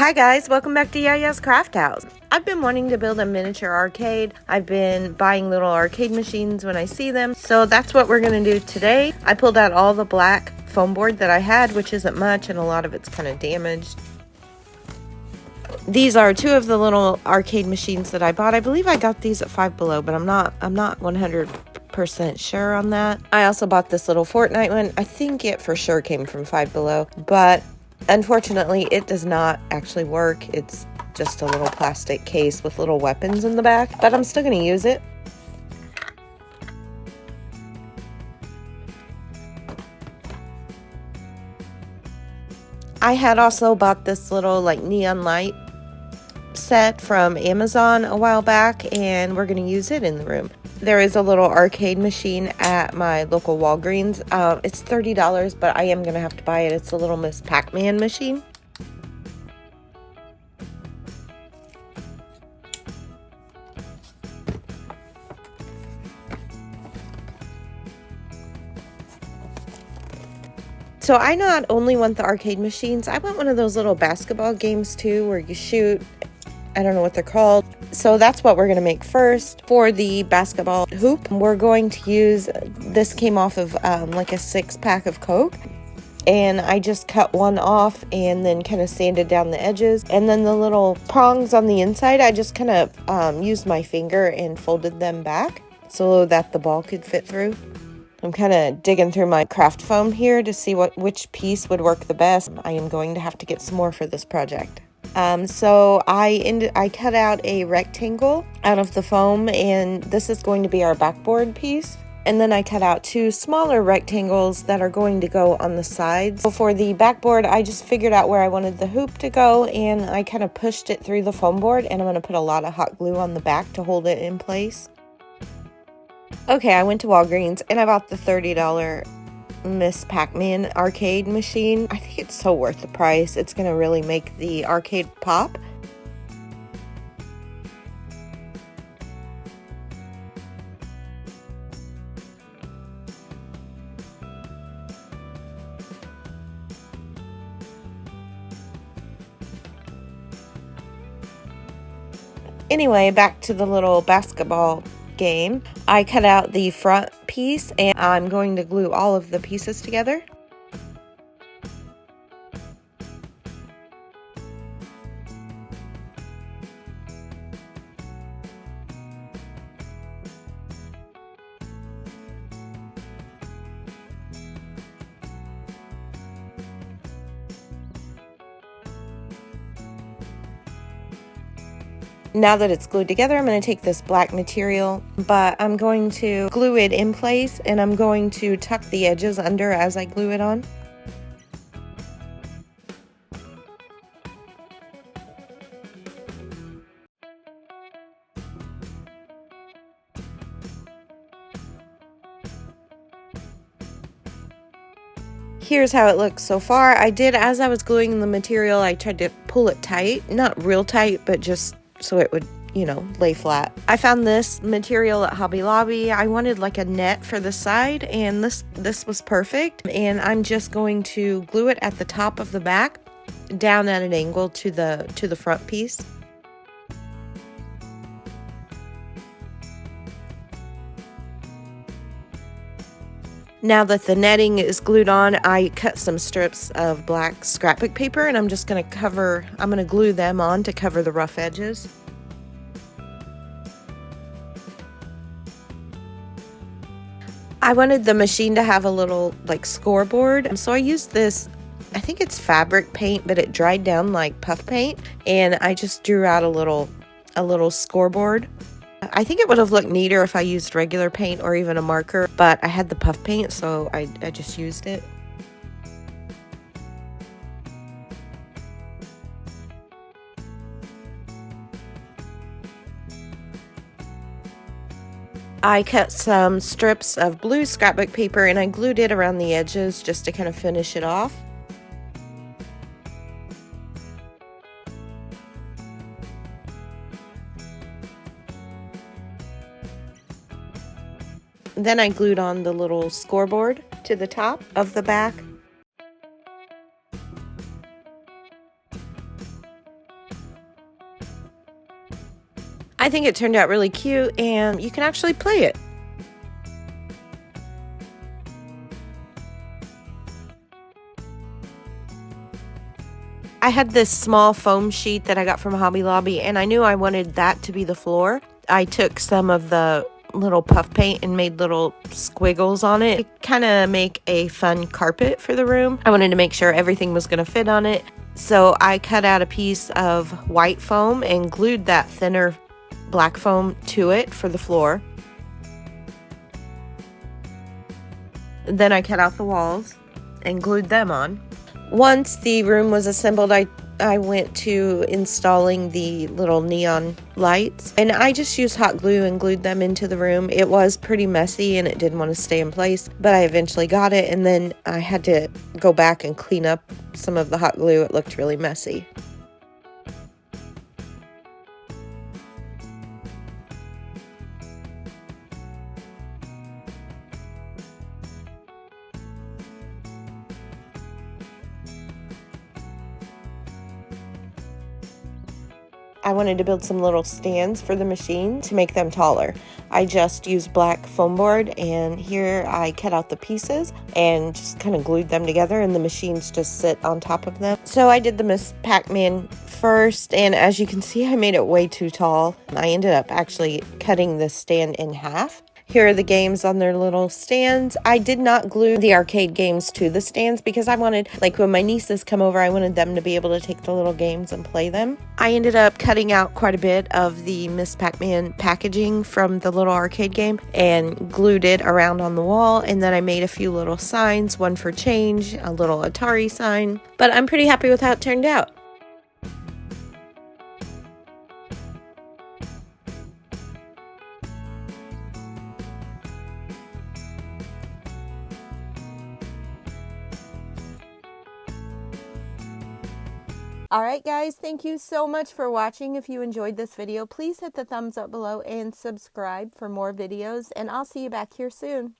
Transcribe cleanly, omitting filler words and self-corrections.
Hi guys, welcome back to Yaya's Craft House. I've been wanting to build a miniature arcade. I've been buying little arcade machines when I see them, so that's what we're going to do today. I pulled out all the black foam board that I had, which isn't much, and a lot of it's kind of damaged. These are two of the little arcade machines that I bought. I believe I got these at Five Below, but I'm not 100% sure on that. I also bought this little Fortnite one. I think it for sure came from Five Below, but unfortunately, it does not actually work. It's just a little plastic case with little weapons in the back, but I'm still going to use it. I had also bought this little like neon light set from Amazon a while back, and we're going to use it in the room. There is a little arcade machine at my local Walgreens. It's $30, but I am going to have to buy it. It's a little Miss Pac-Man machine. So I not only want the arcade machines, I want one of those little basketball games too, where you shoot. I don't know what they're called. So that's what we're going to make first. For the basketball hoop, we're going to use, this came off of like a 6-pack of Coke. And I just cut one off and then kind of sanded down the edges. And then the little prongs on the inside, I just kind of used my finger and folded them back so that the ball could fit through. I'm kind of digging through my craft foam here to see which piece would work the best. I am going to have to get some more for this project. So I cut out a rectangle out of the foam, and this is going to be our backboard piece. And then I cut out 2 smaller rectangles that are going to go on the sides. So for the backboard, I just figured out where I wanted the hoop to go, and I kind of pushed it through the foam board, and I'm going to put a lot of hot glue on the back to hold it in place. Okay, I went to Walgreens and I bought the $30 Miss Pac-Man arcade machine. I think it's so worth the price. It's going to really make the arcade pop. Anyway, back to the little basketball game. I cut out the front piece and I'm going to glue all of the pieces together. Now that it's glued together, I'm going to take this black material, but I'm going to glue it in place, and I'm going to tuck the edges under as I glue it on. Here's how it looks so far. As I was gluing the material, I tried to pull it tight, not real tight, but just so it would, lay flat. I found this material at Hobby Lobby. I wanted like a net for the side, and this was perfect. And I'm just going to glue it at the top of the back, down at an angle to the front piece. Now that the netting is glued on, I cut some strips of black scrapbook paper, and I'm just going to glue them on to cover the rough edges. I wanted the machine to have a little like scoreboard, so I used this, I think it's fabric paint, but it dried down like puff paint, and I just drew out a little scoreboard. I think it would have looked neater if I used regular paint or even a marker, but I had the puff paint, so I just used it. I cut some strips of blue scrapbook paper and I glued it around the edges just to kind of finish it off. Then I glued on the little scoreboard to the top of the back. I think it turned out really cute, and you can actually play it. I had this small foam sheet that I got from Hobby Lobby, and I knew I wanted that to be the floor. I took some of the little puff paint and made little squiggles on it to kind of make a fun carpet for the room. I wanted to make sure everything was going to fit on it. So I cut out a piece of white foam and glued that thinner black foam to it for the floor. Then I cut out the walls and glued them on. Once the room was assembled, I went to installing the little neon lights, and I just used hot glue and glued them into the room. It was pretty messy and it didn't want to stay in place, but I eventually got it, and then I had to go back and clean up some of the hot glue. It looked really messy. I wanted to build some little stands for the machine to make them taller. I just used black foam board, and here I cut out the pieces and just kind of glued them together, and the machines just sit on top of them. So I did the Miss Pac-Man first, and as you can see, I made it way too tall. I ended up actually cutting the stand in half. Here are the games on their little stands. I did not glue the arcade games to the stands because I wanted, like when my nieces come over, I wanted them to be able to take the little games and play them. I ended up cutting out quite a bit of the Miss Pac-Man packaging from the little arcade game and glued it around on the wall, and then I made a few little signs, one for change, a little Atari sign, but I'm pretty happy with how it turned out. Alright guys, thank you so much for watching. If you enjoyed this video, please hit the thumbs up below and subscribe for more videos, and I'll see you back here soon.